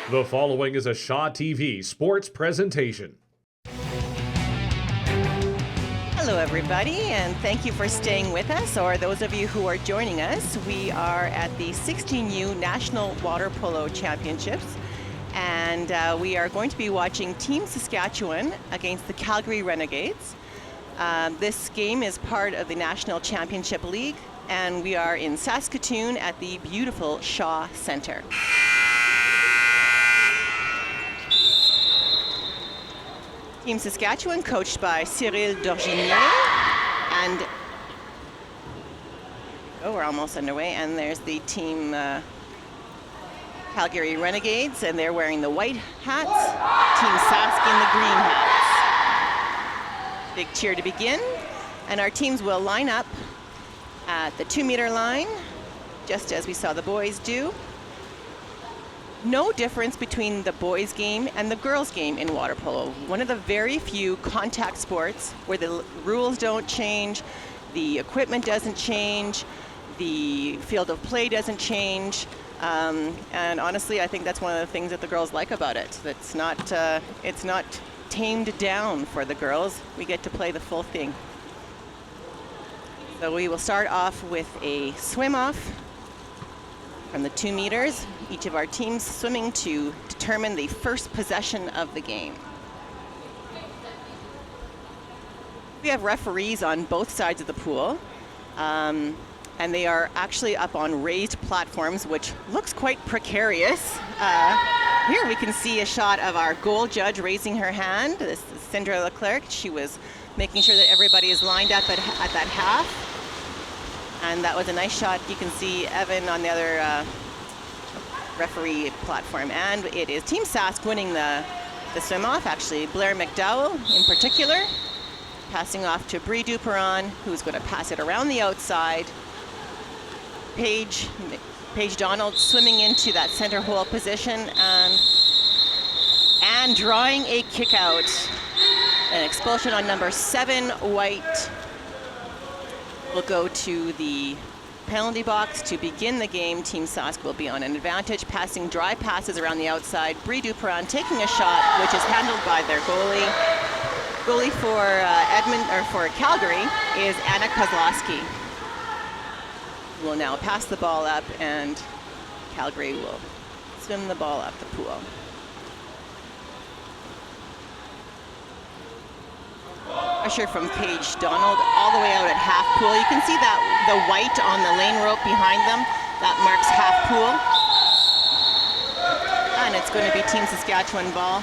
The following is a Shaw TV sports presentation. Hello everybody, and thank you for staying with us, or those of you who are joining us. We are at the 16U National Water Polo Championships, and we are going to be watching Team Saskatchewan against the Calgary Renegades. This game is part of the National Championship League, and we are in Saskatoon at the beautiful Shaw Centre. Team Saskatchewan, coached by Cyril Dorginier, and we're almost underway. And there's the team Calgary Renegades, and they're wearing the white hats. Team Sask in the green hats. Big cheer to begin, and our teams will line up at the 2-meter line, just as we saw the boys do. No difference between the boys' game and the girls' game in water polo. One of the very few contact sports where the rules don't change, the equipment doesn't change, the field of play doesn't change, and honestly, I think that's one of the things that the girls like about it. It's not tamed down for the girls. We get to play the full thing. So we will start off with a swim-off from the 2 meters. Each of our teams swimming to determine the first possession of the game. We have referees on both sides of the pool, and they are actually up on raised platforms, which looks quite precarious. Here we can see a shot of our goal judge raising her hand. This is Sandra Leclerc. She was making sure that everybody is lined up at that half. And that was a nice shot. You can see Evan on the other referee platform. And it is Team Sask winning the swim-off, actually. Blair McDowell in particular, passing off to Brie Duperon, who's going to pass it around the outside. Paige Donald swimming into that center hole position and drawing a kick out. An expulsion on number 7, White. Will go to the penalty box to begin the game. Team Sask will be on an advantage, passing dry passes around the outside. Brie Duperon taking a shot, which is handled by their goalie. Goalie for Calgary is Anna Kozlowski. Will now pass the ball up, and Calgary will swim the ball up the pool. Pressure from Paige Donald all the way out at half pool. You can see that the white on the lane rope behind them, that marks half pool. And it's going to be Team Saskatchewan ball.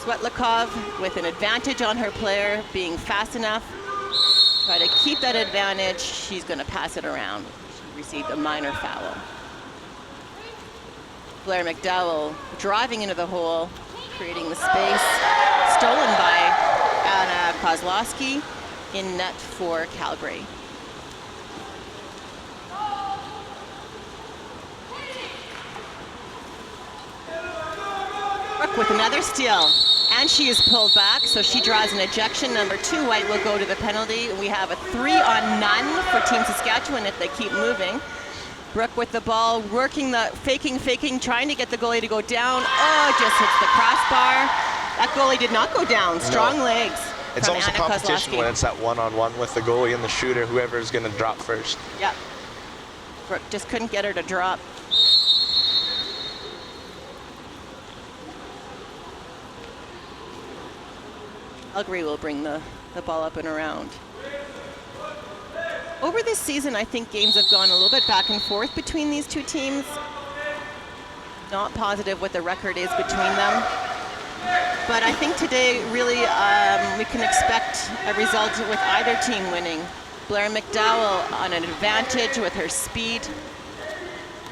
Svetlikov with an advantage on her player, being fast enough. Try to keep that advantage. She's going to pass it around. She received a minor foul. Blair McDowell driving into the hole, creating the space, stolen by Anna Kozlowski, in net for Calgary. Brooke with another steal, and she is pulled back, so she draws an ejection. Number 2, White, will go to the penalty. We have a 3-on-none for Team Saskatchewan if they keep moving. Brooke with the ball, working the faking, trying to get the goalie to go down. Oh, just hits the crossbar. That goalie did not go down. Strong legs. It's almost a competition when it's that one-on-one with the goalie and the shooter, whoever is going to drop first. Yep. Brooke just couldn't get her to drop. Calgary will bring the ball up and around. Over this season, I think games have gone a little bit back and forth between these two teams. Not positive what the record is between them. But I think today, really, we can expect a result with either team winning. Blair McDowell on an advantage with her speed,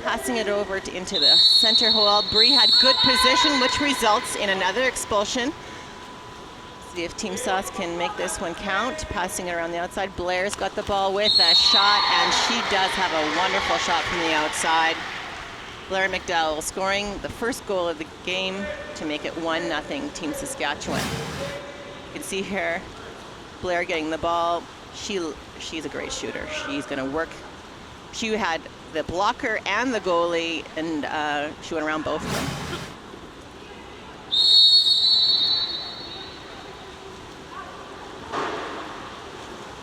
passing it over into the center hole. Brie had good position, which results in another expulsion. See if Team Sask can make this one count. Passing it around the outside. Blair's got the ball with a shot, and she does have a wonderful shot from the outside. Blair McDowell scoring the first goal of the game to make it 1-0 Team Saskatchewan. You can see here Blair getting the ball. She's a great shooter. She's going to work she had the blocker and the goalie, and she went around both of them.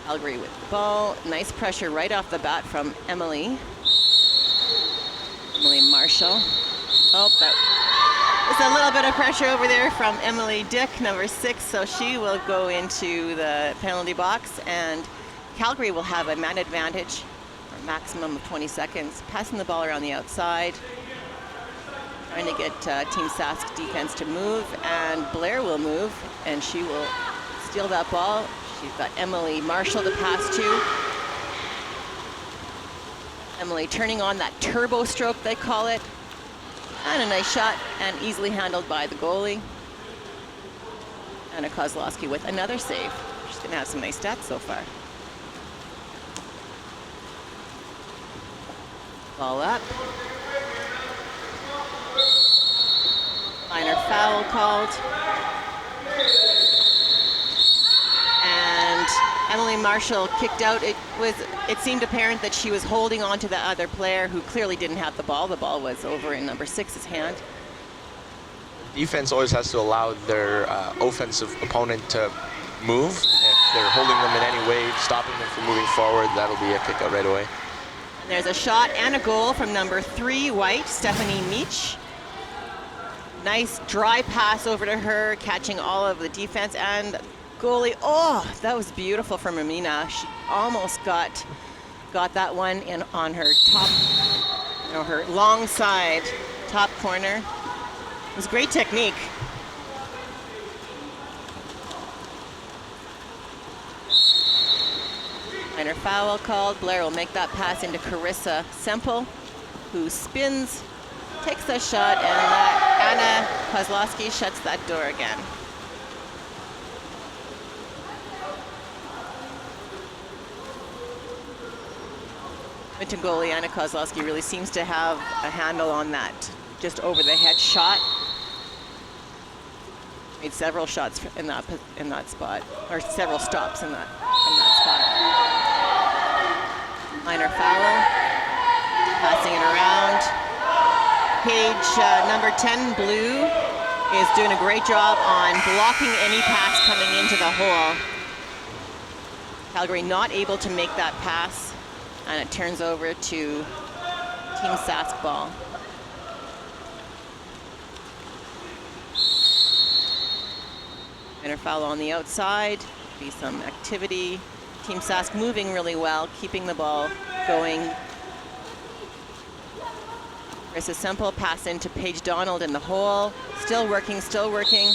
Calgary with the ball. Nice pressure right off the bat from Emily Marshall. Oh, that was a little bit of pressure over there from Emily Dick, number 6, so she will go into the penalty box, and Calgary will have a man advantage, a maximum of 20 seconds, passing the ball around the outside, trying to get Team Sask defense to move, and Blair will move, and she will steal that ball. She's got Emily Marshall to pass to. Emily turning on that turbo stroke, they call it. And a nice shot, and easily handled by the goalie. Anna Kozlowski with another save. She's going to have some nice stats so far. Ball up. Minor foul called. And Emily Marshall kicked out. It seemed apparent that she was holding on to the other player who clearly didn't have the ball. The ball was over in number 6's hand. Defense always has to allow their offensive opponent to move. If they're holding them in any way, stopping them from moving forward, that'll be a kick out right away. And there's a shot and a goal from number 3, White, Stephanie Meach. Nice dry pass over to her, catching all of the defense, and goalie, oh, that was beautiful from Amina. She almost got that one in on her top, her long side, top corner. It was great technique. Minor foul called. Blair will make that pass into Carissa Semple, who spins, takes a shot, and Anna Kozlowski shuts that door again. Edmonton goalie Anna Kozlowski really seems to have a handle on that just over the head shot. Made several shots in that spot, or several stops in that spot. Minor foul. Passing it around. Page number 10, Blue, is doing a great job on blocking any pass coming into the hole. Calgary not able to make that pass, and it turns over to Team Sask ball. Minor foul on the outside, be some activity. Team Sask moving really well, keeping the ball going. Carissa Semple pass into Paige Donald in the hole. Still working, still working.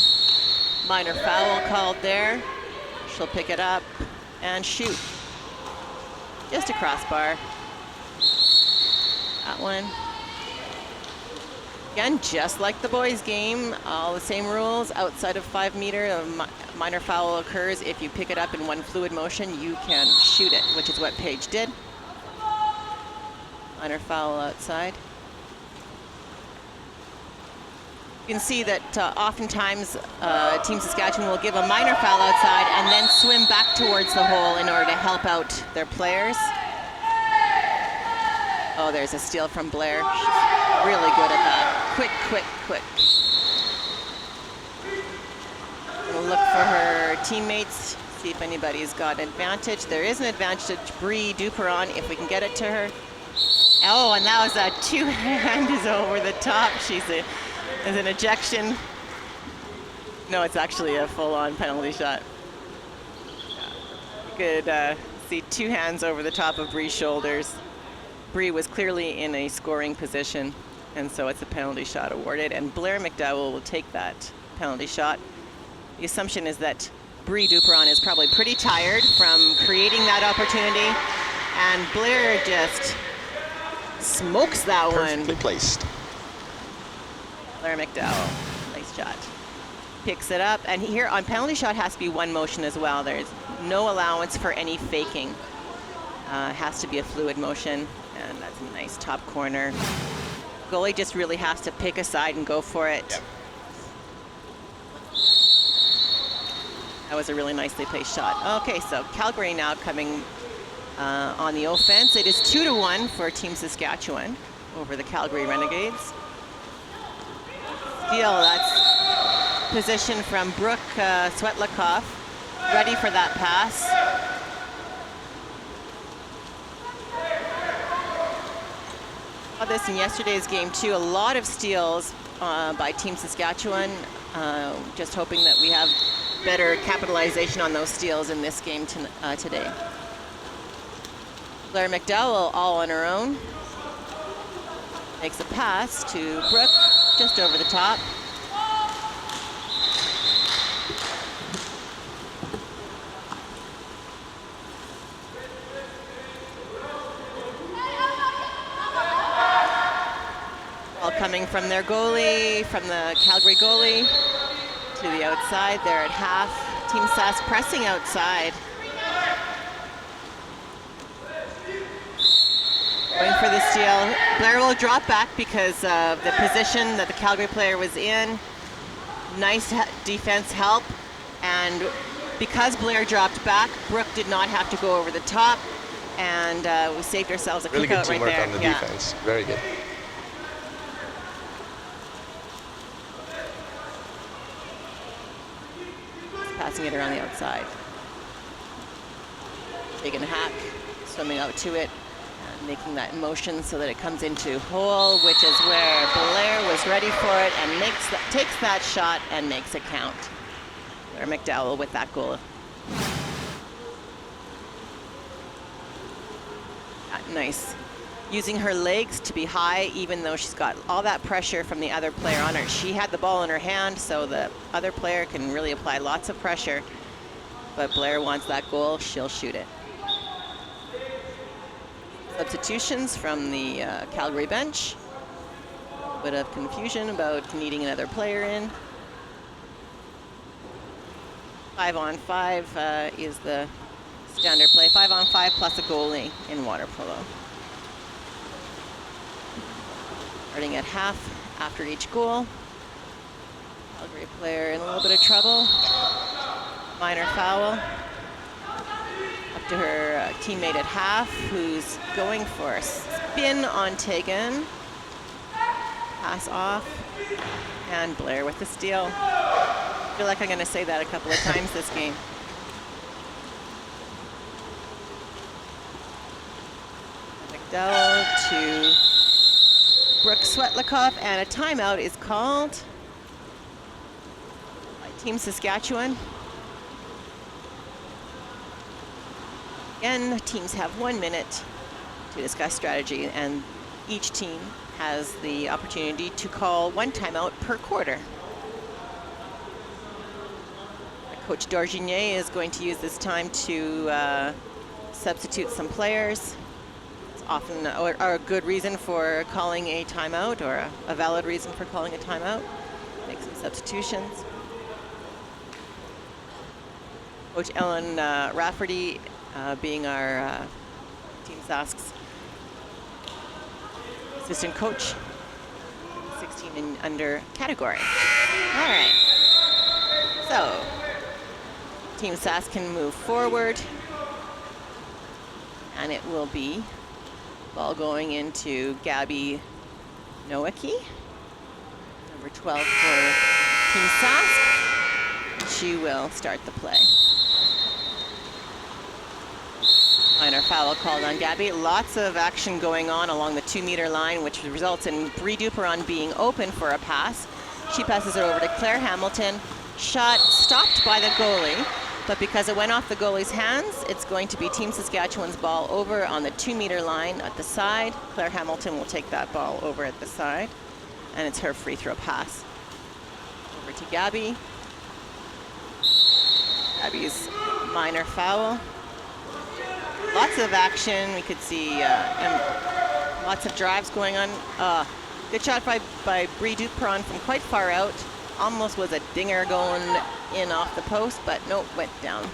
Minor foul called there. She'll pick it up and shoot. Just a crossbar. That one. Again, just like the boys' game, all the same rules. Outside of 5 meter, a minor foul occurs. If you pick it up in one fluid motion, you can shoot it, which is what Paige did. Minor foul outside. You can see that oftentimes Team Saskatchewan will give a minor foul outside and then swim back towards the hole in order to help out their players. Oh, there's a steal from Blair. She's really good at that. Quick, quick, quick. We'll look for her teammates, see if anybody's got advantage. There is an advantage to Brie Duperon if we can get it to her. Oh, and that was a two-hand is over the top. Is an ejection. No, it's actually a full-on penalty shot. You could see 2 hands over the top of Brie's shoulders. Brie was clearly in a scoring position, and so it's a penalty shot awarded, and Blair McDowell will take that penalty shot. The assumption is that Brie Duperon is probably pretty tired from creating that opportunity, and Blair just smokes that one. Perfectly placed. Blair McDowell, nice shot. Picks it up, and here on penalty shot has to be one motion as well. There's no allowance for any faking. Has to be a fluid motion, and that's a nice top corner. Goalie just really has to pick a side and go for it. Yep. That was a really nicely placed shot. Okay, so Calgary now coming on the offense. It is 2-1 for Team Saskatchewan over the Calgary Renegades. Steal, that's position from Brooke Svetlikov, ready for that pass. Saw this in yesterday's game too, a lot of steals by Team Saskatchewan. Just hoping that we have better capitalization on those steals in this game today. Blair McDowell all on her own. Makes a pass to Brooke, just over the top. Ball coming from their goalie, from the Calgary goalie to the outside. They're at half. Team Sask pressing outside. Going for the steal. Blair will drop back because of the position that the Calgary player was in. Nice defense help. And because Blair dropped back, Brooke did not have to go over the top. And we saved ourselves a Really kick good out right teamwork there. on the defense. Very good. Passing it around the outside. Taking a hack, swimming out to it. Making that motion so that it comes into hole, which is where Blair was ready for it and takes that shot and makes it count. Blair McDowell with that goal. Nice. Using her legs to be high, even though she's got all that pressure from the other player on her. She had the ball in her hand, so the other player can really apply lots of pressure. But Blair wants that goal, she'll shoot it. Substitutions from the Calgary bench. A bit of confusion about needing another player in. 5-on-5 is the standard play. 5-on-5 plus a goalie in water polo. Starting at half after each goal. Calgary player in a little bit of trouble. Minor foul. Up to her teammate at half, who's going for a spin on Tegan. Pass off. And Blair with the steal. I feel like I'm going to say that a couple of times this game. McDowell to Brooke Svetlikov, and a timeout is called by Team Saskatchewan. Again, teams have 1 minute to discuss strategy, and each team has the opportunity to call one timeout per quarter. Coach Dorginier is going to use this time to substitute some players. It's often a good reason for calling a timeout, or a valid reason for calling a timeout. Make some substitutions. Coach Ellen Rafferty being our Team Sask's assistant coach, 16 and under category. All right, so Team Sask can move forward, and it will be ball going into Gabby Nowicki, number 12 for Team Sask. She will start the play. Minor foul called on Gabby. Lots of action going on along the 2-meter line, which results in Brie Duperon being open for a pass. She passes it over to Claire Hamilton. Shot stopped by the goalie, but because it went off the goalie's hands, it's going to be Team Saskatchewan's ball over on the 2-meter line at the side. Claire Hamilton will take that ball over at the side, and it's her free throw pass. Over to Gabby. Gabby's minor foul. Lots of action. We could see and lots of drives going on. Good shot by Brie Duperon from quite far out. Almost was a dinger going in off the post, but nope, went down.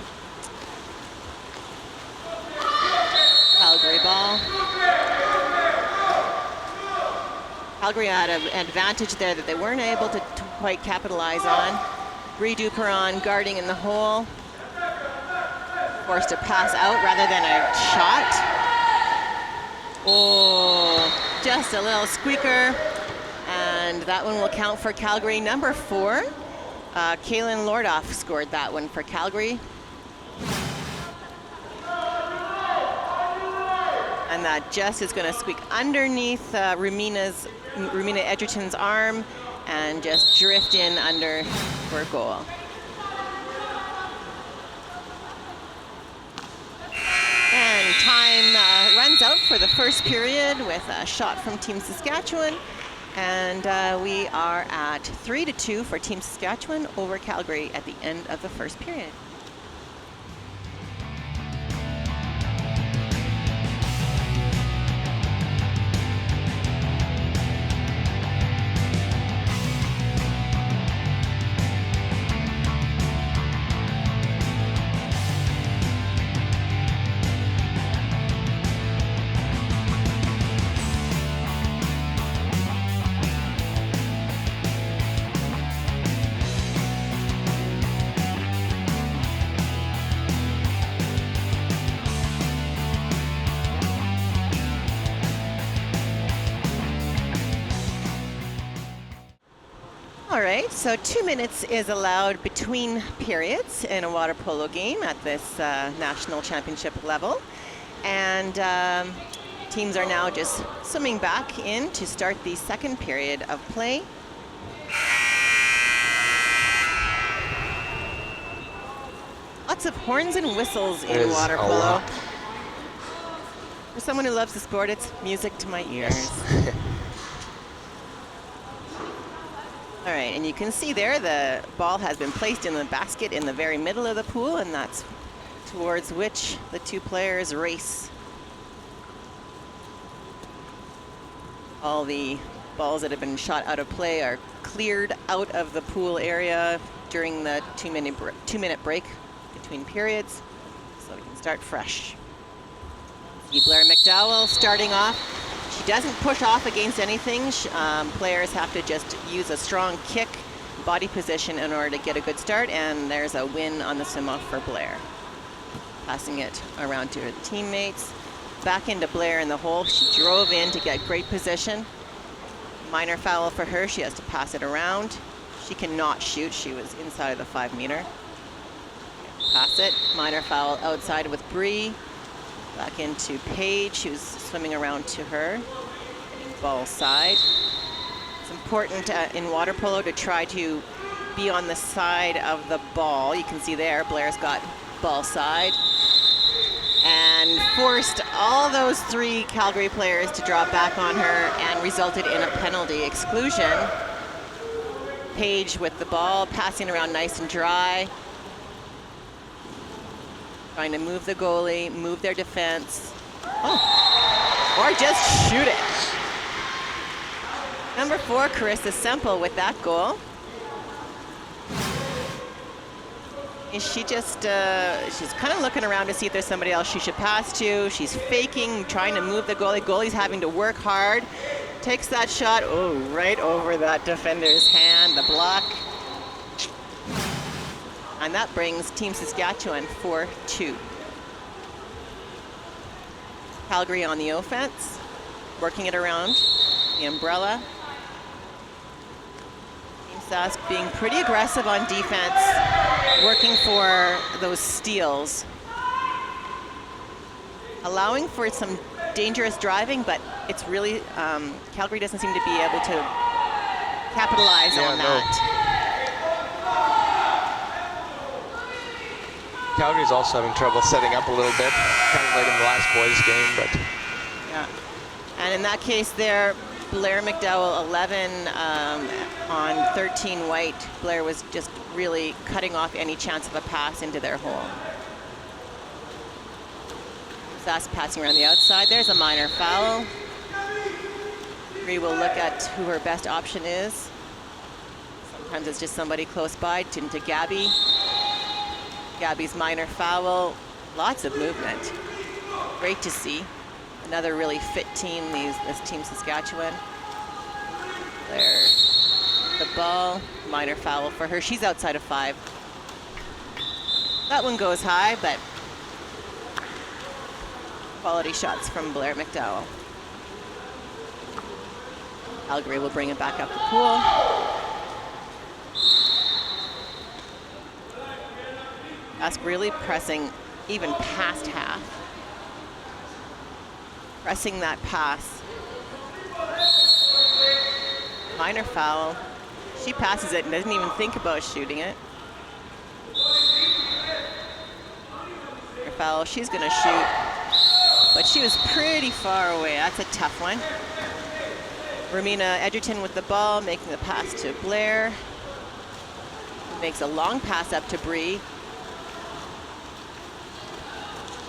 Calgary ball. Calgary had an advantage there that they weren't able to quite capitalize on. Brie Duperon guarding in the hole. Forced to pass out rather than a shot. Oh, just a little squeaker. And that one will count for Calgary. Number 4, Kaylin Lordoff scored that one for Calgary. And that just is going to squeak underneath Rumina Edgerton's arm and just drift in under for a goal. And time runs out for the first period with a shot from Team Saskatchewan. And we are at 3-2 for Team Saskatchewan over Calgary at the end of the first period. All right, so 2 minutes is allowed between periods in a water polo game at this national championship level. And teams are now just swimming back in to start the second period of play. Lots of horns and whistles in water polo. For someone who loves the sport, it's music to my ears. Yes. All right, and you can see there the ball has been placed in the basket in the very middle of the pool, and that's towards which the two players race. All the balls that have been shot out of play are cleared out of the pool area during the 2-minute break between periods, so we can start fresh. See Blair McDowell starting off. She doesn't push off against anything. Players have to just use a strong kick, body position in order to get a good start, and there's a win on the swim-off for Blair. Passing it around to her teammates. Back into Blair in the hole. She drove in to get great position. Minor foul for her. She has to pass it around. She cannot shoot. She was inside of the 5-meter. Pass it. Minor foul outside with Bree. Back into Paige, who's swimming around to her. Getting ball side. It's important in water polo to try to be on the side of the ball. You can see there, Blair's got ball side. And forced all those 3 Calgary players to drop back on her and resulted in a penalty exclusion. Paige with the ball, passing around nice and dry. Trying to move the goalie, move their defense. Oh, or just shoot it. Number 4, Carissa Semple with that goal. Is she just, she's kind of looking around to see if there's somebody else she should pass to. She's faking, trying to move the goalie. Goalie's having to work hard. Takes that shot, oh, right over that defender's hand, the block. And that brings Team Saskatchewan 4-2. Calgary on the offense, working it around the umbrella. Team Sask being pretty aggressive on defense, working for those steals. Allowing for some dangerous driving, but it's really, Calgary doesn't seem to be able to capitalize on that. Calgary's also having trouble setting up a little bit, kind of like in the last boys game, but. Yeah, and in that case there, Blair McDowell 11 on 13 white. Blair was just really cutting off any chance of a pass into their hole. Sask passing around the outside. There's a minor foul. Bree will look at who her best option is. Sometimes it's just somebody close by, into Gabby. Gabby's minor foul, lots of movement. Great to see. Another really fit team, this Team Saskatchewan. Blair, the ball, minor foul for her. She's outside of 5. That one goes high, but Quality shots from Blair McDowell. Calgary will bring it back up the pool. Sask really pressing even past half. Pressing that pass. Minor foul. She passes it and doesn't even think about shooting it. Minor foul, she's gonna shoot. But she was pretty far away. That's a tough one. Romina Edgerton with the ball, making the pass to Blair. Makes a long pass up to Bree.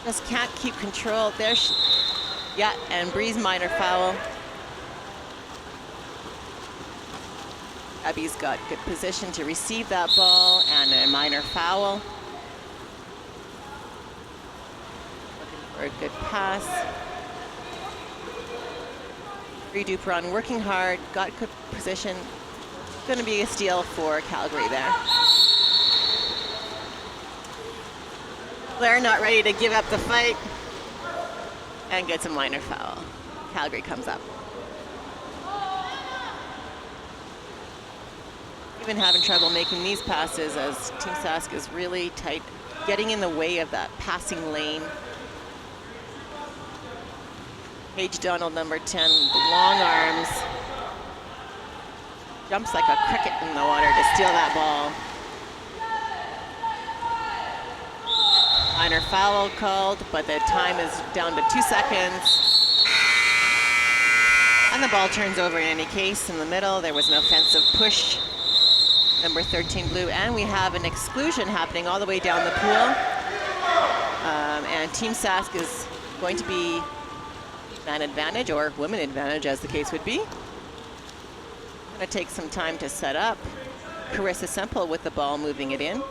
Just can't keep control. There, yeah, and Bree's minor foul. Abby's got good position to receive that ball, and a minor foul. Looking for a good pass. Bree Duperon working hard, got good position. Going to be a steal for Calgary there. Blair not ready to give up the fight and gets a minor foul. Calgary comes up. Even having trouble making these passes as Team Sask is really tight, getting in the way of that passing lane. Paige Donald, number 10, long arms. Jumps like a cricket in the water to steal that ball. Minor foul called, but the time is down to 2 seconds. And the ball turns over in any case. In the middle, there was an offensive push. Number 13 blue, and we have an exclusion happening all the way down the pool. And Team Sask is going to be man advantage or women advantage, as the case would be. Gonna take some time to set up. Carissa Semple with the ball, moving it in.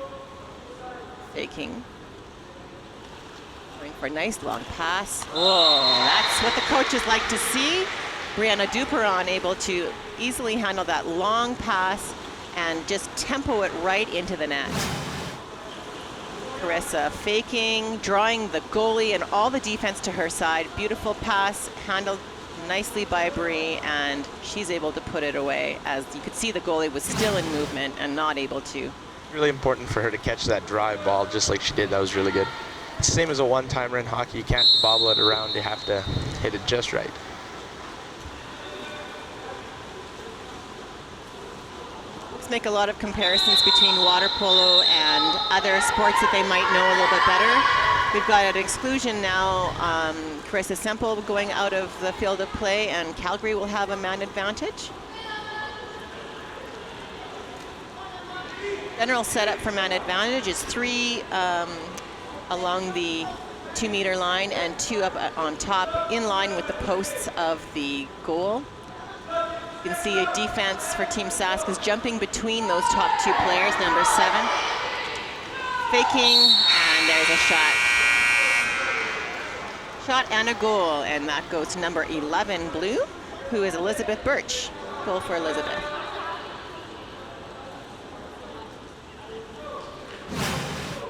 Faking. Going for a nice long pass. Oh, that's what the coaches like to see. Brianna Duperon able to easily handle that long pass and just tempo it right into the net. Carissa faking, drawing the goalie and all the defense to her side. Beautiful pass, handled nicely by Bree, and she's able to put it away. As you could see, the goalie was still in movement and not able to. Really important for her to catch that drive ball just like she did. That was really good. It's the same as a one-timer in hockey. You can't bobble it around. You have to hit it just right. Make a lot of comparisons between water polo and other sports that they might know a little bit better. We've got an exclusion now. Carissa Semple going out of the field of play, and Calgary will have a man advantage. General setup for man advantage is 3 along the 2-meter line and 2 up on top, in line with the posts of the goal. You can see a defense for Team Sask is jumping between those top 2 players, number 7. Faking, and there's a shot. Shot and a goal, and that goes to number 11 blue, who is Elizabeth Birch. Goal for Elizabeth.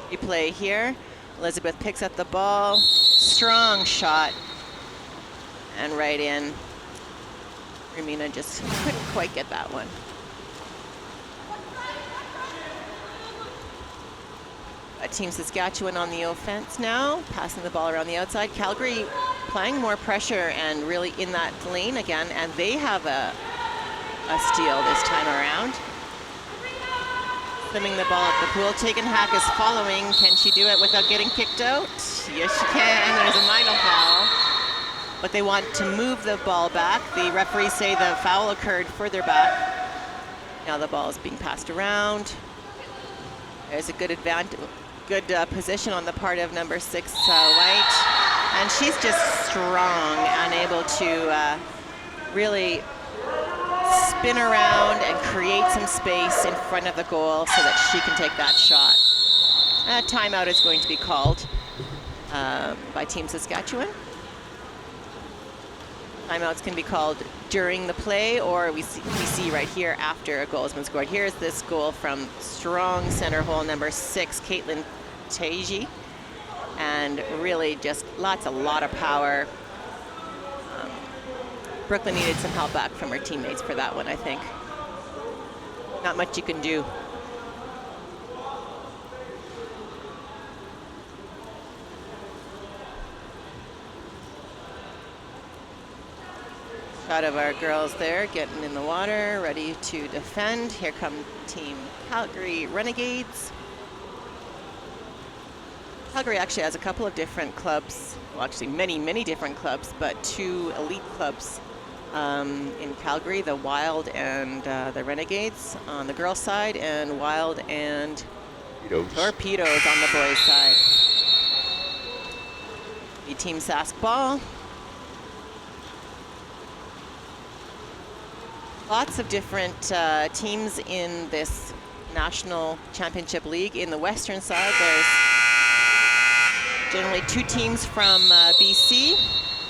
Replay here. Elizabeth picks up the ball, strong shot, and right in. Romina just couldn't quite get that one. Team Saskatchewan on the offense now, passing the ball around the outside. Calgary applying more pressure and really in that lane again, and they have a steal this time around. Swimming the ball at the pool. Tegan Hack is following. Can she do it without getting kicked out? Yes, she can. There's a minor foul. But they want to move the ball back. The referees say the foul occurred further back. Now the ball is being passed around. There's a good advantage, good position on the part of number 6, White. And she's just strong and able to really spin around and create some space in front of the goal so that she can take that shot. A timeout is going to be called by Team Saskatchewan. Timeouts can be called during the play, or we see right here after a goal has been scored. Here's this goal from strong center hole, number 6, Caitlin Taiji. and really just a lot of power. Brooklyn needed some help back from her teammates for that one, I think. Not much you can do. Shot of our girls there getting in the water, ready to defend. Here come Team Calgary Renegades. Calgary actually has a couple of different clubs, well, actually many different clubs, but 2 elite clubs in Calgary, the Wild and the Renegades on the girls' side, and Wild and Torpedoes on the boys' side. The Team Sask ball. Lots of different teams in this National Championship League. In the western side, there's generally 2 teams from BC,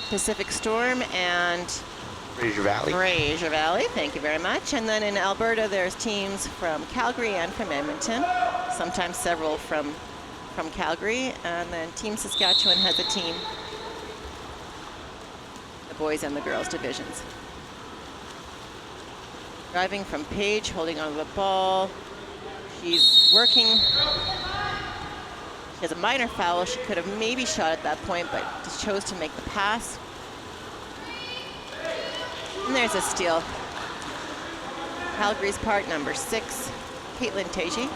Pacific Storm and Fraser Valley. Fraser Valley, thank you very much. And then in Alberta, there's teams from Calgary and from Edmonton, sometimes several from Calgary. And then Team Saskatchewan has a team, the boys and the girls divisions. Driving from Paige, holding onto the ball. She's working. She has a minor foul. She could have maybe shot at that point, but just chose to make the pass. And there's a steal. Calgary's part, number 6, Caitlin Teji.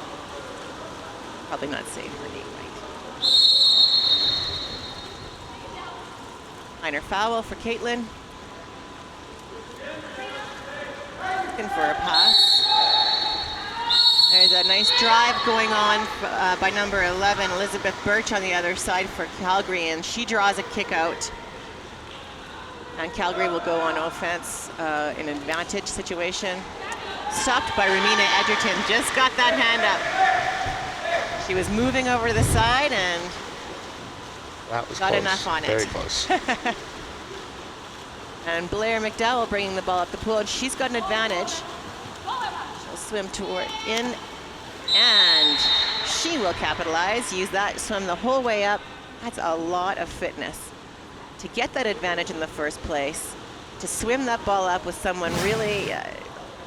Probably not saying her name right. Minor foul for Caitlin. Looking for a pass. There's a nice drive going on by number 11, Elizabeth Birch, on the other side for Calgary, and she draws a kick out. And Calgary will go on offense in an advantage situation. Stopped by Romina Edgerton, just got that hand up. She was moving over to the side and that was got close. enough on it. Very close. And Blair McDowell bringing the ball up the pool, and she's got an advantage. She'll swim toward in, and she will capitalize, use that, swim the whole way up. That's a lot of fitness to get that advantage in the first place, to swim that ball up with someone really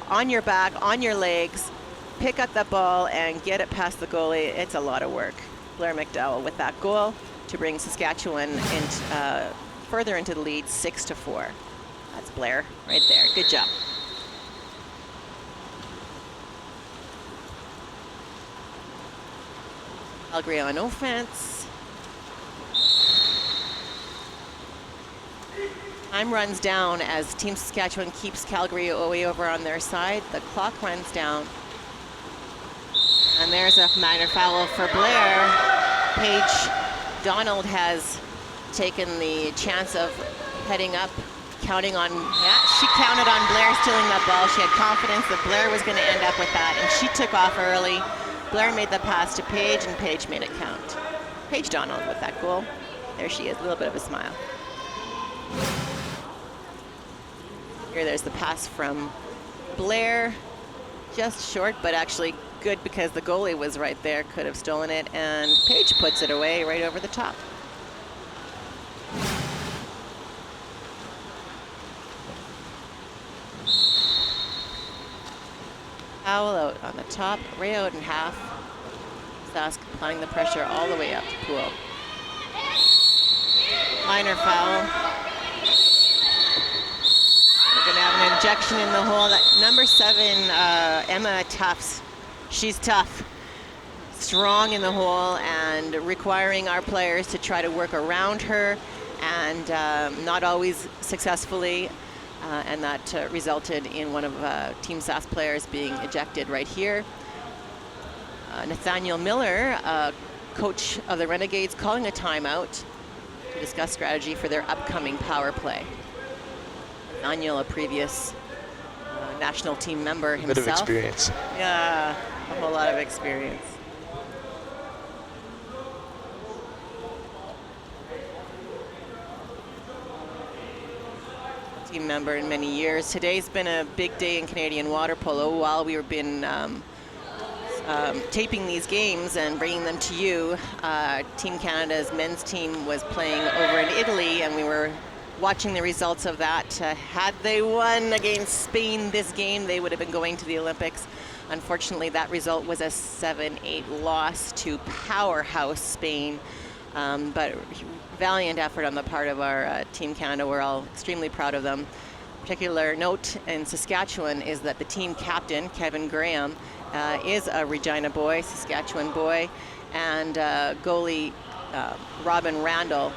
on your back, on your legs, pick up that ball and get it past the goalie. It's a lot of work. Blair McDowell with that goal to bring Saskatchewan further into the lead, 6-4. That's Blair right there. Good job. Calgary on offense. Time runs down as Team Saskatchewan keeps Calgary away over on their side. The clock runs down. And there's a minor foul for Blair. Paige Donald has taken the chance of heading up, counting on, she counted on Blair stealing that ball. She had confidence that Blair was going to end up with that, and she took off early. Blair made the pass to Paige, and Paige made it count. Paige Donald with that goal. There she is, a little bit of a smile. Here, there's the pass from Blair. Just short, but actually good because the goalie was right there, could have stolen it, and Paige puts it away right over the top. Foul out on the top, right out in half. Sask applying the pressure all the way up to pool. Minor foul. We're gonna have an injection in the hole. That number 7, Emma Tufts, she's tough, strong in the hole, and requiring our players to try to work around her, and not always successfully. And that resulted in one of Team Sask players being ejected right here. Nathaniel Miller, coach of the Renegades, calling a timeout to discuss strategy for their upcoming power play. Nathaniel, a previous national team member himself. A bit of experience. Yeah, a whole lot of experience. Team member in many years. Today's been a big day in Canadian water polo. While we've been taping these games and bringing them to you. Team Canada's men's team was playing over in Italy, and we were watching the results of that. Had they won against Spain this game, they would have been going to the Olympics. Unfortunately, that result was a 7-8 loss to powerhouse Spain. But valiant effort on the part of our Team Canada. We're all extremely proud of them. Particular note in Saskatchewan is that the team captain, Kevin Graham, is a Regina boy, Saskatchewan boy, and goalie Robin Randall,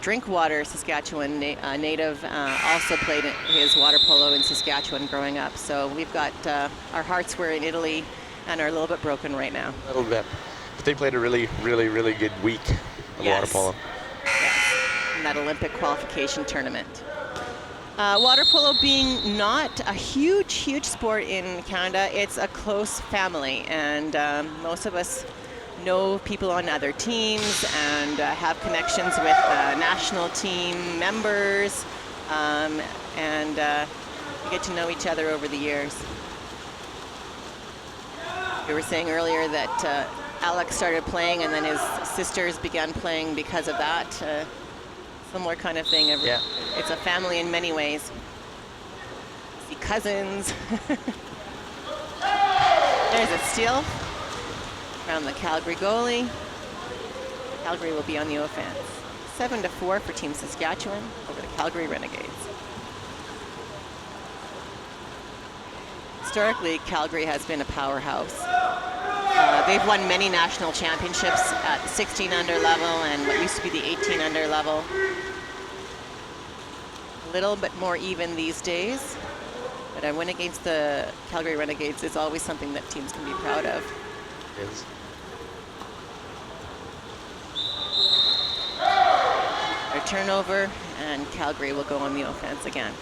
Drinkwater, Saskatchewan native, also played his water polo in Saskatchewan growing up. So we've got our hearts were in Italy and are a little bit broken right now. A little bit. But they played a really, really, really good week of water polo. Yes, in that Olympic qualification tournament. Water polo being not a huge sport in Canada, it's a close family, and most of us know people on other teams and have connections with national team members, and we get to know each other over the years. We were saying earlier that Alex started playing and then his sisters began playing because of that. Similar kind of thing. Yeah. It's a family in many ways. See cousins. There's a steal from the Calgary goalie. Calgary will be on the offense. 7-4 for Team Saskatchewan over the Calgary Renegades. Historically, Calgary has been a powerhouse. They've won many national championships at the 16 under level and what used to be the 18 under level. A little bit more even these days, but a win against the Calgary Renegades is always something that teams can be proud of. It is. A turnover, and Calgary will go on the offense again.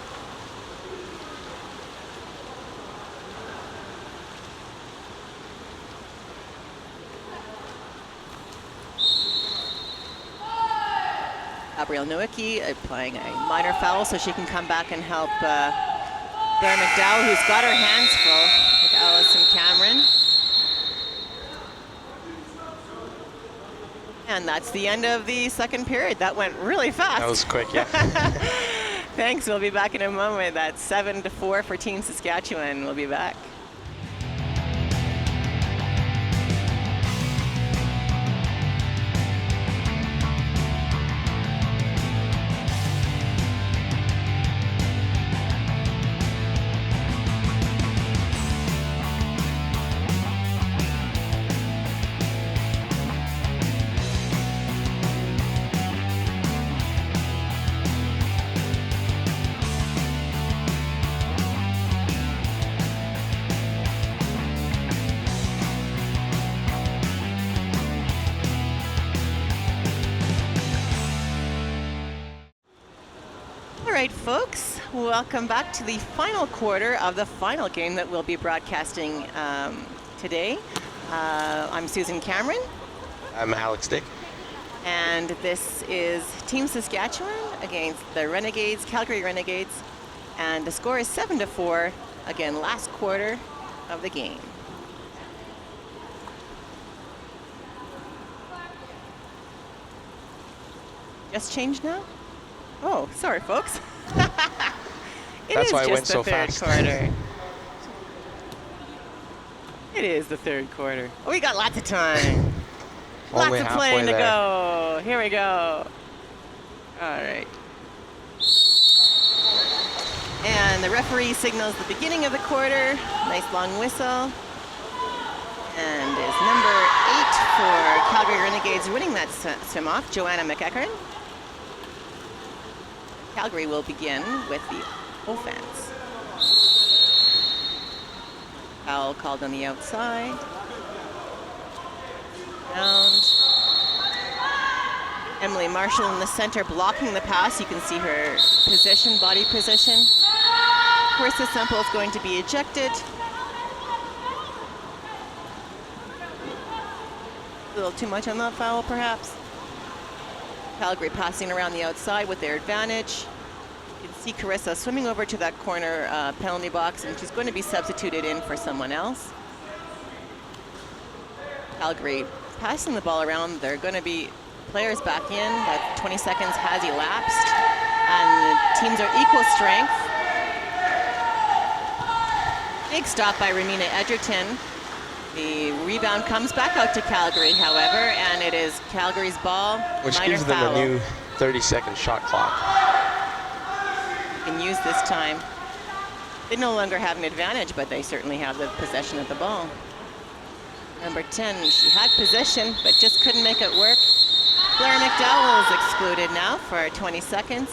Gabrielle Nowicki applying a minor foul so she can come back and help Blair McDowell, who's got her hands full with Allison Cameron. And that's the end of the second period. That went really fast. That was quick, yeah. Thanks, we'll be back in a moment. That's 7-4 for Team Saskatchewan. We'll be back. All right, folks, welcome back to the final quarter of the final game that we'll be broadcasting today. I'm Susan Cameron. I'm Alex Dick. And this is Team Saskatchewan against the Renegades, Calgary Renegades. And the score is 7-4, again, last quarter of the game. Just changed now? Oh, sorry, folks. That's why it went the so third fast. quarter. It is the third quarter. We got lots of time. Only Lots of playing to halfway there. go. Here we go. All right. And the referee signals the beginning of the quarter. Nice long whistle. And is number 8 for Calgary Renegades winning that swim-off, Joanna McEachern. Calgary will begin with the offense. Foul called on the outside. Round. Emily Marshall in the center blocking the pass. You can see her position, body position. Carissa Semple is going to be ejected. A little too much on that foul, perhaps. Calgary passing around the outside with their advantage. You can see Carissa swimming over to that corner penalty box, and she's going to be substituted in for someone else. Calgary passing the ball around. They're going to be players back in. That 20 seconds has elapsed, and the teams are equal strength. Big stop by Romina Edgerton. The rebound comes back out to Calgary, however, and it is Calgary's ball. Which minor gives them foul. a new 30-second shot clock. You can use this time. They no longer have an advantage, but they certainly have the possession of the ball. Number 10, she had possession, but just couldn't make it work. Blair McDowell is excluded now for 20 seconds.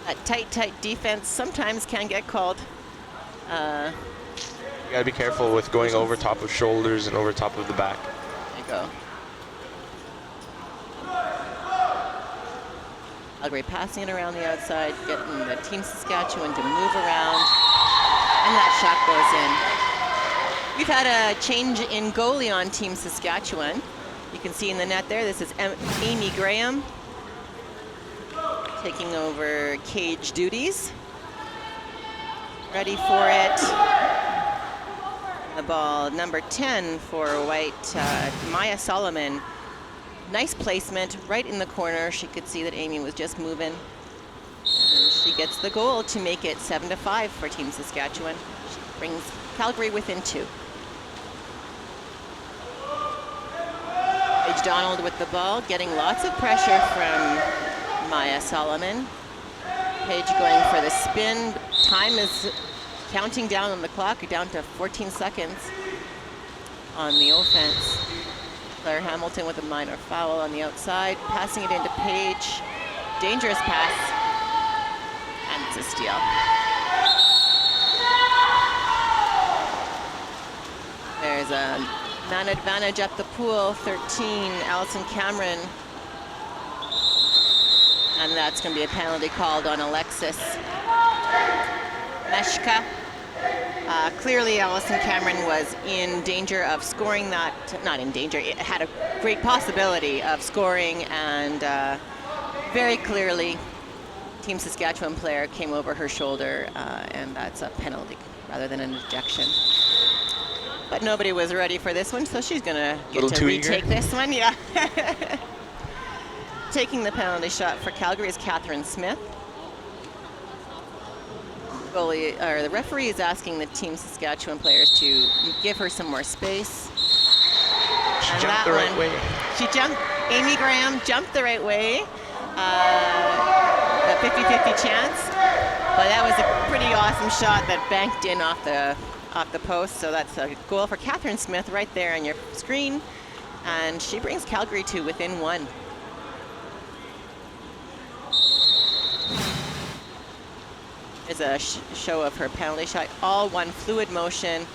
That tight defense sometimes can get called. You gotta be careful with going over top of shoulders and over top of the back. There you go. Calgary passing it around the outside, getting the Team Saskatchewan to move around, and that shot goes in. We've had a change in goalie on Team Saskatchewan. You can see in the net there, this is Amy Graham taking over cage duties. Ready for it. The ball, number 10 for White, Maya Solomon. Nice placement right in the corner. She could see that Amy was just moving. And she gets the goal to make it 7-5 for Team Saskatchewan. She brings Calgary within 2. Paige Donald with the ball, getting lots of pressure from Maya Solomon. Paige going for the spin. Time is counting down on the clock. You're down to 14 seconds on the offense. Claire Hamilton with a minor foul on the outside, passing it into Paige. Dangerous pass, and it's a steal. There's a man advantage at the pool, 13, Allison Cameron. And that's going to be a penalty called on Alexis Meshka. Clearly, Allison Cameron was in danger of scoring that, not in danger, it had a great possibility of scoring, and very clearly, Team Saskatchewan player came over her shoulder, and that's a penalty rather than an ejection. But nobody was ready for this one, so she's going to get to retake this one. Yeah. Taking the penalty shot for Calgary is Catherine Smith. The referee is asking the Team Saskatchewan players to give her some more space. She jumped the right way. She jumped, Amy Graham jumped the right way. A 50-50 chance. But that was a pretty awesome shot that banked in off the post. So that's a goal for Catherine Smith right there on your screen. And she brings Calgary to within 1. Is a show of her penalty shot, all one fluid motion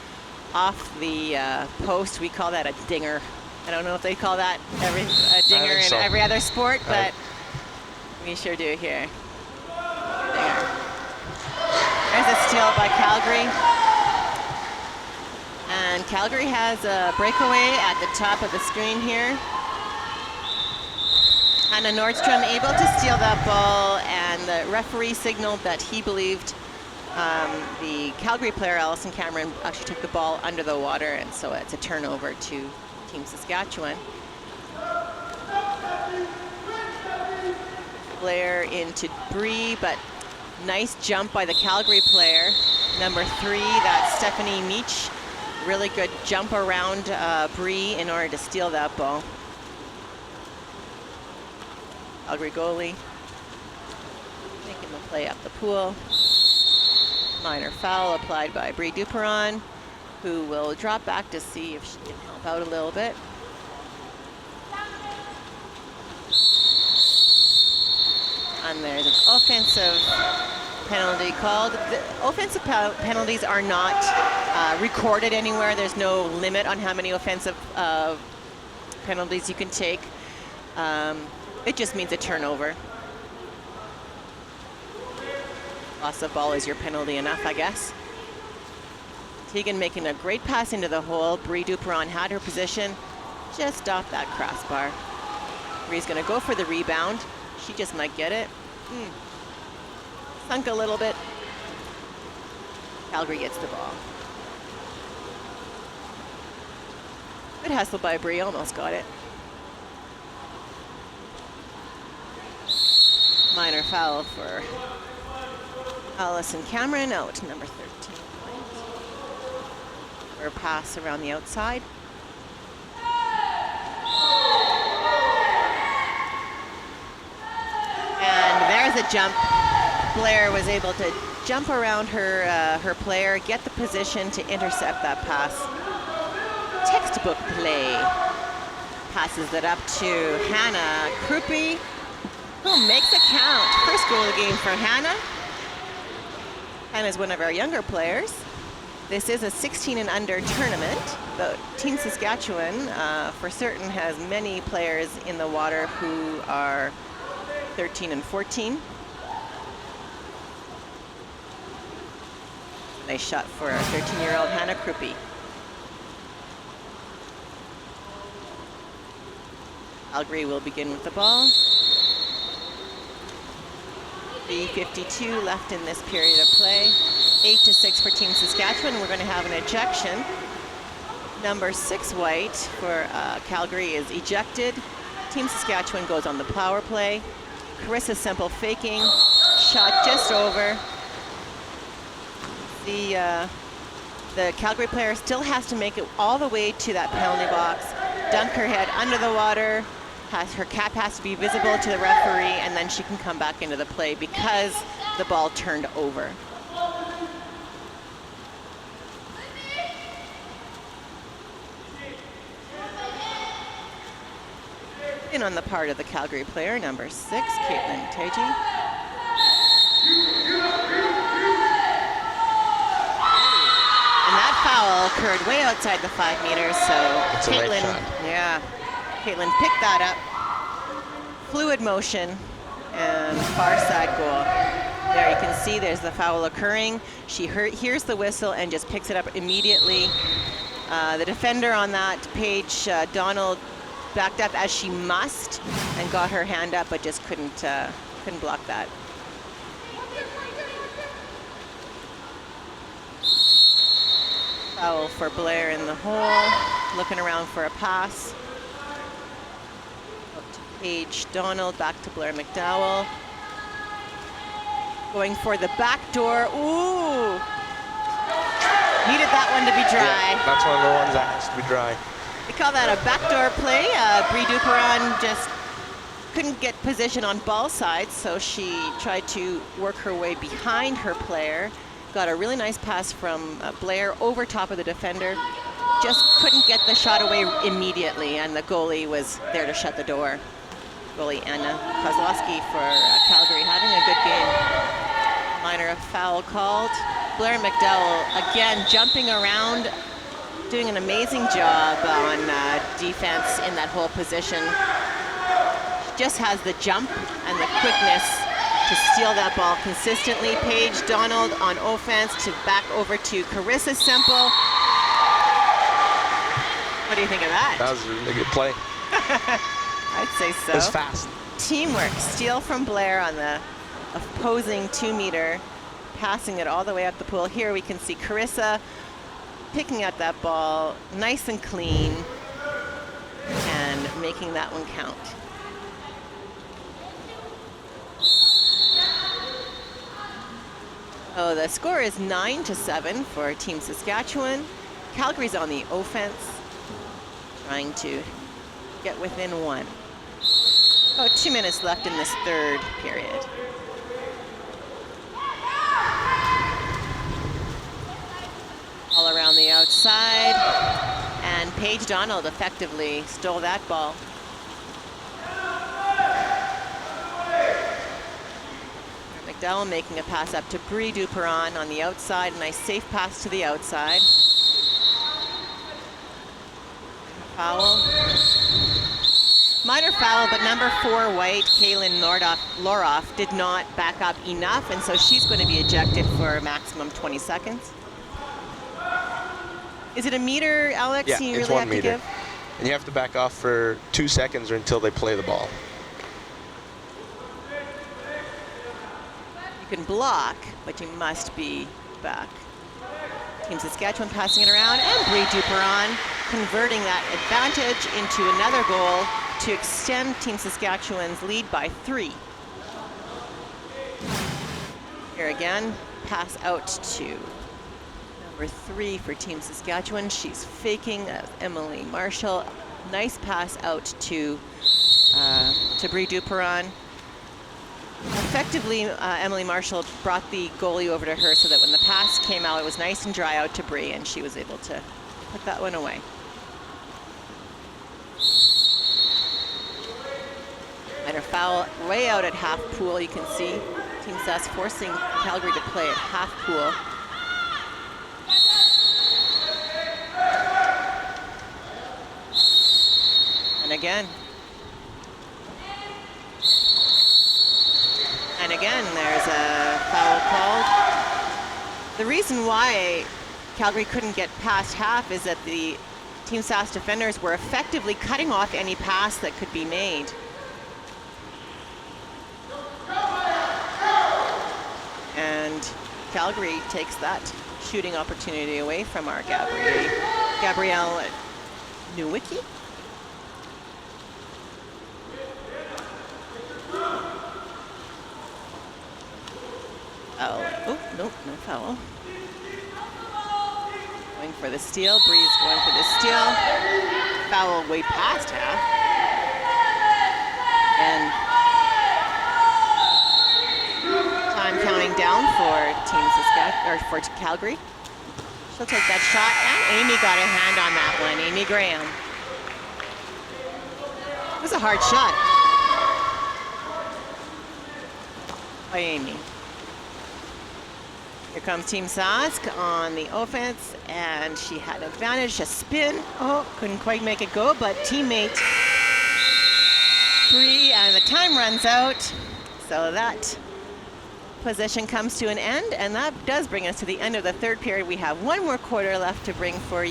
off the post. We call that a dinger. I don't know if they call that a dinger in every other sport, but we sure do here. Dinger. There's a steal by Calgary. And Calgary has a breakaway at the top of the screen here. Hannah Nordstrom able to steal that ball, and the referee signaled that he believed the Calgary player, Allison Cameron, actually took the ball under the water, and so it's a turnover to Team Saskatchewan. Blair into Bree, but nice jump by the Calgary player. Number 3, that's Stephanie Meach. Really good jump around Bree in order to steal that ball. Calgary goalie making the play up the pool. Minor foul applied by Brie Duperon, who will drop back to see if she can help out a little bit. And there's an offensive penalty called. The offensive penalties are not recorded anywhere. There's no limit on how many offensive penalties you can take. It just means a turnover. Loss of ball is your penalty enough, I guess. Tegan making a great pass into the hole. Brie Duperon had her position just off that crossbar. Brie's going to go for the rebound. She just might get it. Sunk a little bit. Calgary gets the ball. Good hustle by Bree, almost got it. Minor foul for Allison Cameron, out number 13. Or pass around the outside. And there's a jump. Blair was able to jump around her player, get the position to intercept that pass. Textbook play. Passes it up to Hannah Krupe, who makes it count. First goal of the game for Hannah. Hannah's one of our younger players. This is a 16 and under tournament. The Team Saskatchewan, for certain, has many players in the water who are 13 and 14. Nice shot for our 13-year-old Hannah Krupe. Calgary will begin with the ball. 3:52 left in this period of play. 8-6 for Team Saskatchewan. We're going to have an ejection. Number 6 white for Calgary is ejected. Team Saskatchewan goes on the power play. Carissa Semple faking, shot just over. The Calgary player still has to make it all the way to that penalty box, dunk her head under the water. Her cap has to be visible to the referee, and then she can come back into the play because the ball turned over. In on the part of the Calgary player, number 6, Caitlin Teji. And that foul occurred way outside the 5 meters, so It's a late Caitlin, shot. yeah, Caitlin picked that up. Fluid motion and far side goal. There you can see there's the foul occurring. She hears the whistle and just picks it up immediately. The defender on that page, Donald, backed up as she must and got her hand up, but just couldn't block that. Foul for Blair in the hole, looking around for a pass. Up to Paige Donald, back to Blair McDowell. Going for the back door. Ooh! Needed that one to be dry. Yeah, that's one of the ones that has to be dry. We call that a backdoor play. Brie Duperon just couldn't get position on ball side, so she tried to work her way behind her player. Got a really nice pass from Blair over top of the defender. Just couldn't get the shot away immediately, and the goalie was there to shut the door. Goalie Anna Kozlowski for Calgary having a good game. Minor foul called. Blair McDowell again jumping around, doing an amazing job on defense in that whole position. She just has the jump and the quickness to steal that ball consistently. Paige Donald on offense to back over to Carissa Semple. What do you think of that? That was a really good play. I'd say so. It was fast. Teamwork. Steal from Blair on the opposing 2-meter, passing it all the way up the pool. Here we can see Carissa picking up that ball nice and clean and making that one count. Oh, the score is 9-7 for Team Saskatchewan. Calgary's on the offense, trying to get within 1. About 2 minutes left in this third period. All around the outside, and Paige Donald effectively stole that ball. McDowell making a pass up to Brie Duperon on the outside. Nice safe pass to the outside. Foul. Minor foul, but number 4 white, Kaylin Loroff, did not back up enough, and so she's going to be ejected for a maximum 20 seconds. Is it a meter, Alex? Yeah, you it's really 1 have meter. to give? And you have to back off for 2 seconds or until they play the ball. You can block, but you must be back. Team Saskatchewan passing it around, and Brie Duperon converting that advantage into another goal to extend Team Saskatchewan's lead by 3. Here again, pass out to number 3 for Team Saskatchewan. She's faking Emily Marshall. Nice pass out to Brie Duperon. Effectively, Emily Marshall brought the goalie over to her so that when the pass came out, it was nice and dry out to Brie, and she was able to put that one away. And a foul way out at half pool, you can see Team Sask forcing Calgary to play at half pool. And again, there's a foul called. The reason why Calgary couldn't get past half is that the Team Sask defenders were effectively cutting off any pass that could be made. And Calgary takes that shooting opportunity away from our Gabrielle Nowicki. Oh, nope, no foul. Going for the steal. Bree's going for the steal. Foul way past half. And time counting down for Team Saskatchewan, or for Calgary. She'll take that shot, and Amy got a hand on that one. Amy Graham. It was a hard shot by Amy. Here comes Team Sask on the offense, and she had advantage, a spin. Oh, couldn't quite make it go, but teammate Brie, and the time runs out. So that possession comes to an end, and that does bring us to the end of the third period. We have one more quarter left to bring to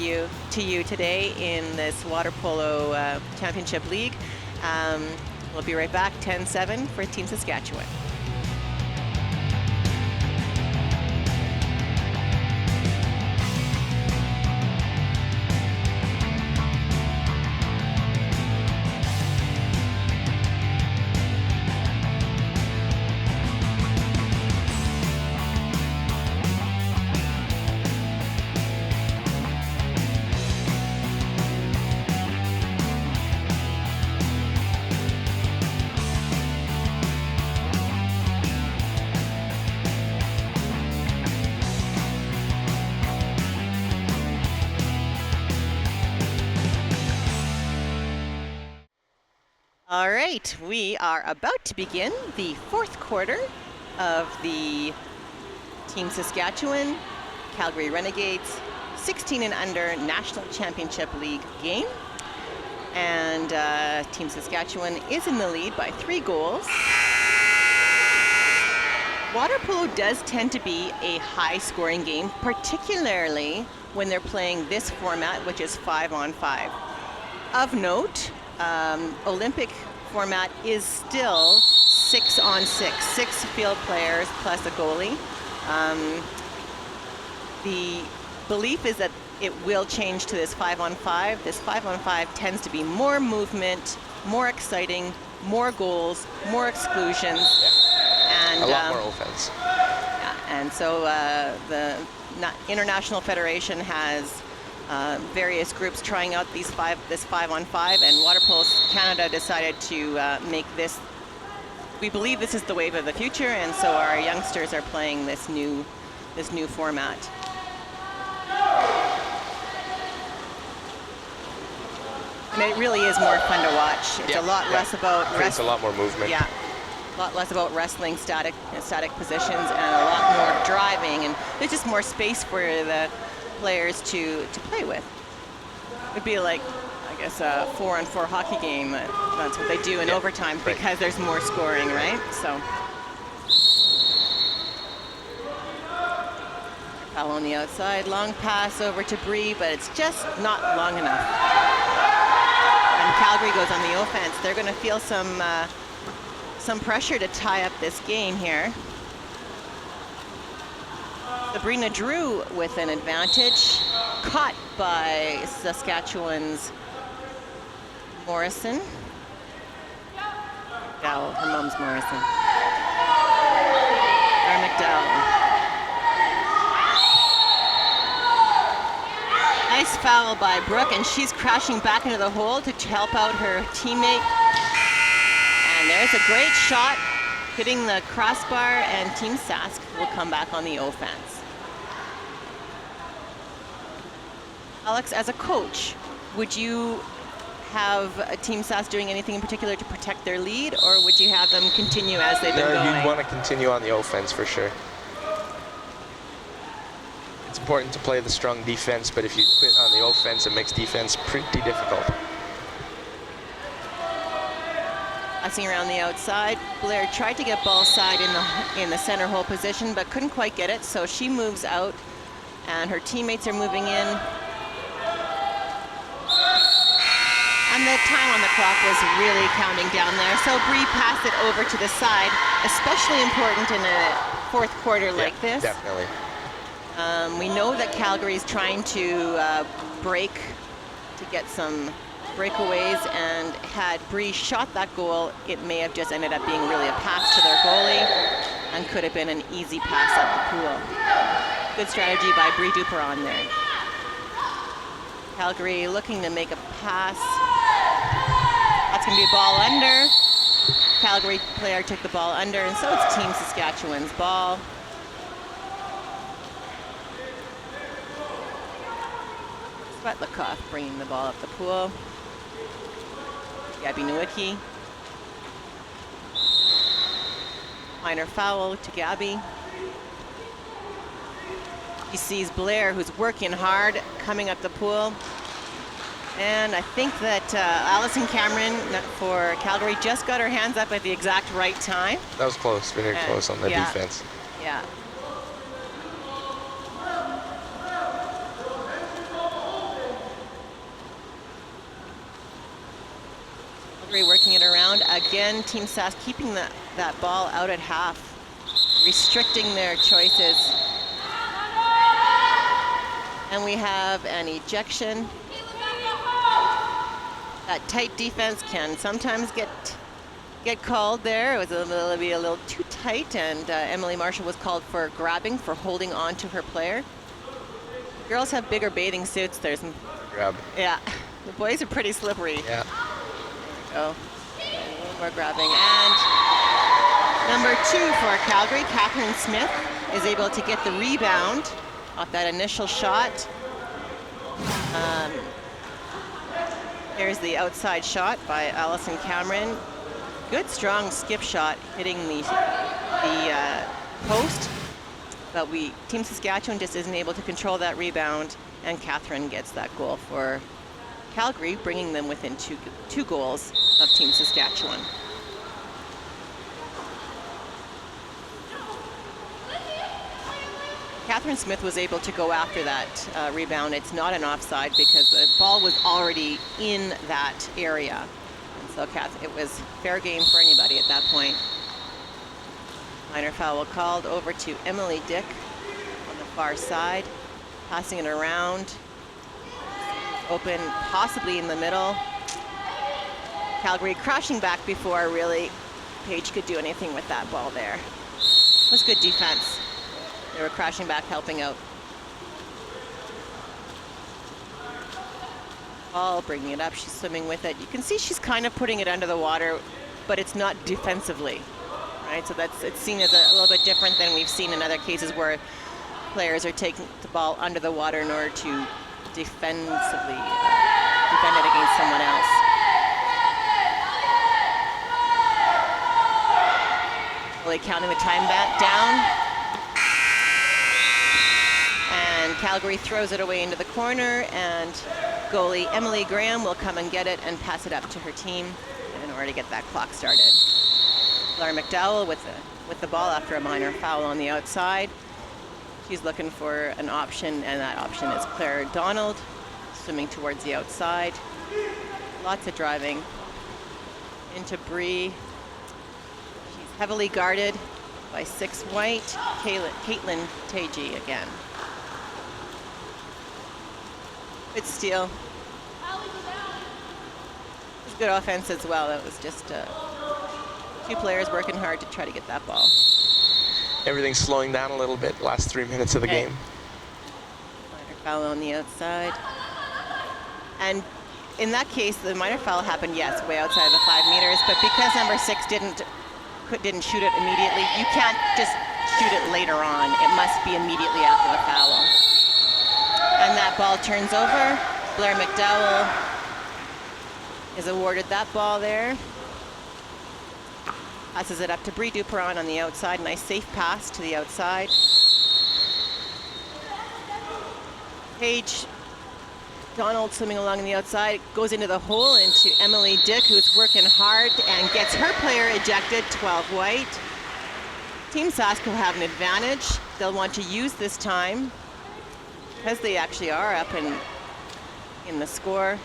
you today in this Water Polo Championship League. We'll be right back, 10-7 for Team Saskatchewan. All right, we are about to begin the fourth quarter of the Team Saskatchewan Calgary Renegades 16 and under National Championship League game. And Team Saskatchewan is in the lead by 3 goals. Water polo does tend to be a high-scoring game, particularly when they're playing this format, which is 5-on-5. Of note, Olympic format is still 6-on-6, 6 field players plus a goalie. The belief is that it will change to this 5-on-5. This 5-on-5 tends to be more movement, more exciting, more goals, more exclusions. And a lot more offense. Yeah, and so the International Federation has various groups trying out this 5-on-5, and Water Polo Canada decided to make this. We believe this is the wave of the future, and so our youngsters are playing this new format. And it really is more fun to watch. It's a lot less about It's a lot more movement. Yeah, a lot less about wrestling static positions, and a lot more driving, and there's just more space for the players to play with. It'd be like, I guess, a 4-on-4 hockey game. That's what they do in overtime because there's more scoring, right? So. Foul on the outside, long pass over to Brie, but it's just not long enough. And Calgary goes on the offense. They're going to feel some pressure to tie up this game here. Sabrina Drew with an advantage. caught by Saskatchewan's Morrison. McDowell, her mom's Morrison. Or McDowell. Nice foul by Brooke, and she's crashing back into the hole to help out her teammate. And there's a great shot hitting the crossbar, and Team Sask will come back on the offense. Alex, as a coach, would you have Team Sask doing anything in particular to protect their lead, or would you have them continue as they've been going? You'd want to continue on the offense for sure. It's important to play the strong defense, but if you quit on the offense, it makes defense pretty difficult. Passing around the outside, Blair tried to get ball side in the center hole position, but couldn't quite get it, so she moves out, and her teammates are moving in. And the time on the clock was really counting down there, so Bree passed it over to the side, especially important in a fourth quarter like this. Definitely. We know that Calgary is trying to break to get some breakaways, and had Bree shot that goal, it may have just ended up being really a pass to their goalie and could have been an easy pass up the pool. Good strategy by Bree Duperon there. Calgary looking to make a pass. That's going to be a ball under. Calgary player took the ball under, and so it's Team Saskatchewan's ball. Svetlikov bringing the ball up the pool. Gabby Nowicki. Minor foul to Gabby. He sees Blair, who's working hard, coming up the pool. And I think that Allison Cameron for Calgary just got her hands up at the exact right time. That was close, very close on the defense. Yeah. Working it around. Again, Team Sask keeping that ball out at half, restricting their choices. And we have an ejection. That tight defense can sometimes get called there. It was a little too tight, and Emily Marshall was called for grabbing, for holding on to her player. Girls have bigger bathing suits. There's some grab. Yeah, the boys are pretty slippery. Yeah. Oh, a little more grabbing. And number 2 for Calgary, Catherine Smith, is able to get the rebound off that initial shot. Here's the outside shot by Allison Cameron. Good, strong skip shot hitting the post. But Team Saskatchewan just isn't able to control that rebound, and Catherine gets that goal for Calgary, bringing them within two goals of Team Saskatchewan. Catherine Smith was able to go after that rebound. It's not an offside because the ball was already in that area. And so it was fair game for anybody at that point. Minor foul called over to Emily Dick on the far side, passing it around. Open, possibly in the middle. Calgary crashing back before really Paige could do anything with that ball there. It was good defense. They were crashing back, helping out. Ball, bringing it up, she's swimming with it. You can see she's kind of putting it under the water, but it's not defensively, right? So it's seen as a little bit different than we've seen in other cases where players are taking the ball under the water in order to defend it against someone else. Really counting the time back down. And Calgary throws it away into the corner, and goalie Emily Graham will come and get it and pass it up to her team in order to get that clock started. Laura McDowell with the ball after a minor foul on the outside. She's looking for an option, and that option is Claire Donald, swimming towards the outside. Lots of driving into Bree. She's heavily guarded by 6 white, Caitlin Tagey again. Good steal. It was good offense as well. That was just 2 players working hard to try to get that ball. Everything's slowing down a little bit last 3 minutes of the game. Minor foul on the outside. And in that case, the minor foul happened, yes, way outside of the 5 meters, but because number 6 didn't shoot it immediately, you can't just shoot it later on. It must be immediately after the foul. And that ball turns over. Blair McDowell is awarded that ball there. Passes it up to Brie Duperon on the outside. Nice safe pass to the outside. Paige Donald swimming along the outside, goes into the hole into Emily Dick, who's working hard and gets her player ejected, 12 white. Team Sask will have an advantage. They'll want to use this time because they actually are up in the score.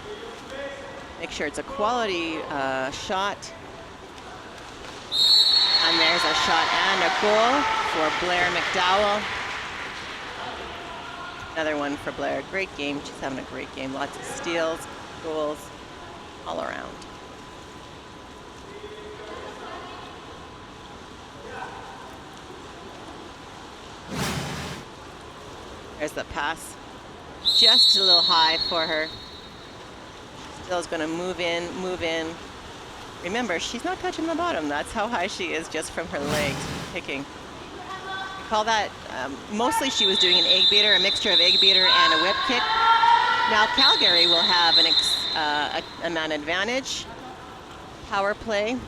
Make sure it's a quality shot. And there's a shot and a goal for Blair McDowell. Another one for Blair. Great game. She's having a great game. Lots of steals, goals, all around. There's the pass. Just a little high for her. Still's going to move in. Remember, she's not touching the bottom. That's how high she is just from her legs, picking. Call that, mostly she was doing an egg beater, a mixture of egg beater and a whip kick. Now Calgary will have a man advantage. Power play. Team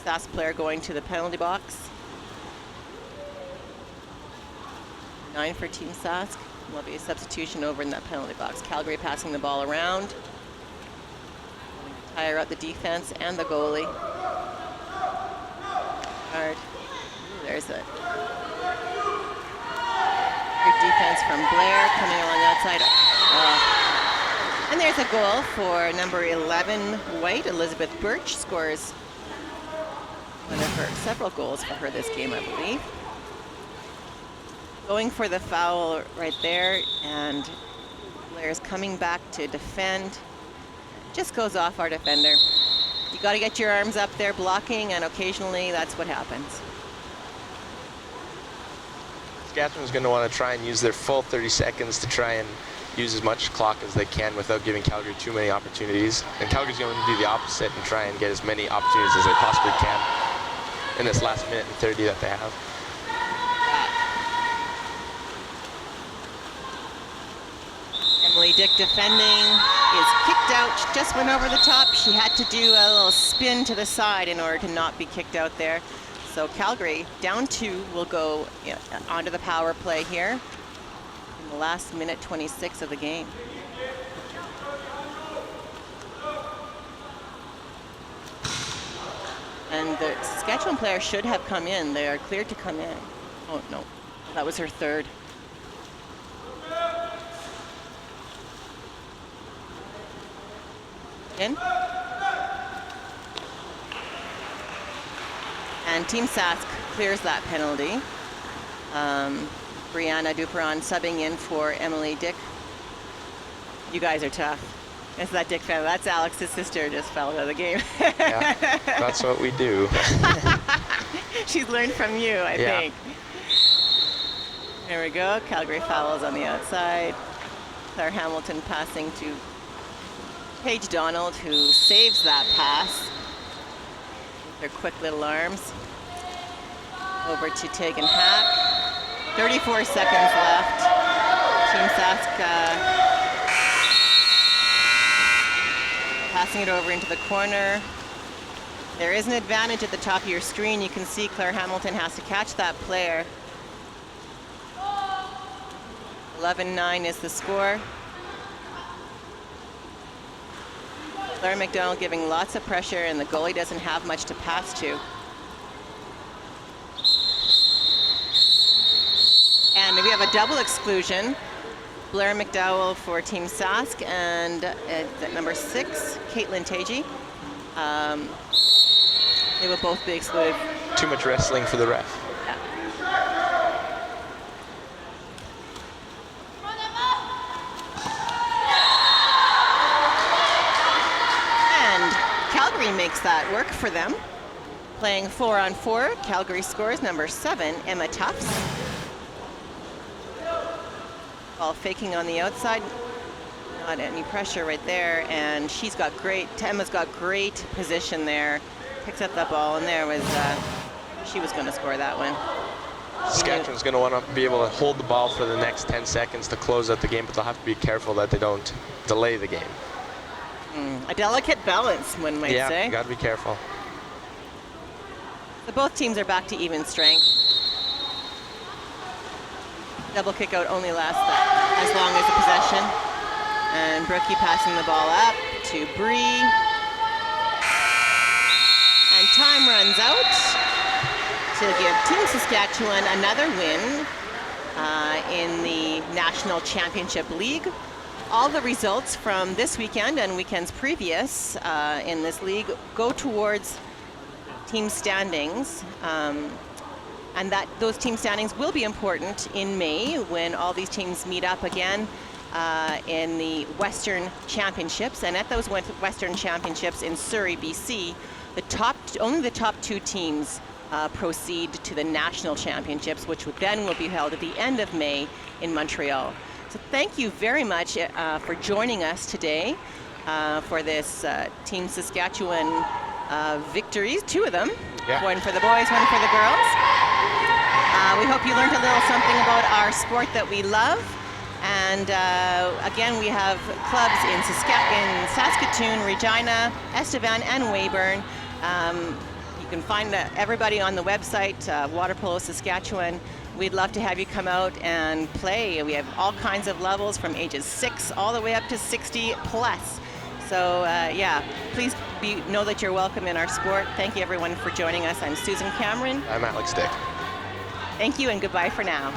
Sask player going to the penalty box. 9 for Team Sask. There'll be a substitution over in that penalty box. Calgary passing the ball around. Tire out the defense and the goalie. Hard. There's it. Good defense from Blair coming along the outside. And there's a goal for number 11 white. Elizabeth Birch scores one of her several goals for her this game, I believe. Going for the foul right there, and Blair's coming back to defend. Just goes off our defender. You got to get your arms up there blocking, and occasionally that's what happens. Saskatchewan's going to want to try and use their full 30 seconds to try and use as much clock as they can without giving Calgary too many opportunities. And Calgary's going to do the opposite and try and get as many opportunities as they possibly can in this last minute and 30 that they have. Emily Dick defending, is kicked out, just went over the top. She had to do a little spin to the side in order to not be kicked out there. So Calgary, down 2, will go onto the power play here in the last minute 26 of the game. And the Saskatchewan player should have come in. They are cleared to come in. Oh, no, that was her 3rd. In. And Team Sask clears that penalty. Brianna Duperon subbing in for Emily Dick. You guys are tough. It's that Dick family. That's Alex's sister, just fell out of the game. Yeah, that's what we do. She's learned from you, I think. There we go. Calgary fouls on the outside. Claire Hamilton passing to Paige Donald, who saves that pass with her quick little arms. Over to Tegan Hack. 34 seconds left. Team Sask passing it over into the corner. There is an advantage at the top of your screen. You can see Claire Hamilton has to catch that player. 11-9 is the score. Claire McDonald giving lots of pressure, and the goalie doesn't have much to pass to. And we have a double exclusion. Blair McDowell for Team Sask, and at number 6, Caitlin Tagey. They will both be excluded. Too much wrestling for the ref. makes that work for them. Playing 4-on-4, Calgary scores number 7, Emma Tufts. Ball faking on the outside, not any pressure right there, and Emma's got great position there. Picks up that ball, and there was, she was gonna score that one. Saskatchewan's going to want to be able to hold the ball for the next 10 seconds to close out the game, but they'll have to be careful that they don't delay the game. A delicate balance, one might say. Yeah, got to be careful. So both teams are back to even strength. Double kick out only lasts as long as the possession. And Brookie passing the ball up to Bree. And time runs out to give Team Saskatchewan another win in the National Championship League. All the results from this weekend and weekends previous in this league go towards team standings. And those team standings will be important in May when all these teams meet up again in the Western Championships. And at those Western Championships in Surrey, BC, only the top 2 teams proceed to the National Championships, which then will be held at the end of May in Montreal. So thank you very much for joining us today for this Team Saskatchewan victories, 2 of them. Yeah. One for the boys, one for the girls. We hope you learned a little something about our sport that we love. And again, we have clubs in Saskatoon, Regina, Estevan, and Weyburn. You can find everybody on the website, Water Polo Saskatchewan. We'd love to have you come out and play. We have all kinds of levels from ages 6 all the way up to 60 plus. So yeah, please know that you're welcome in our sport. Thank you everyone for joining us. I'm Susan Cameron. I'm Alex Dick. Thank you and goodbye for now.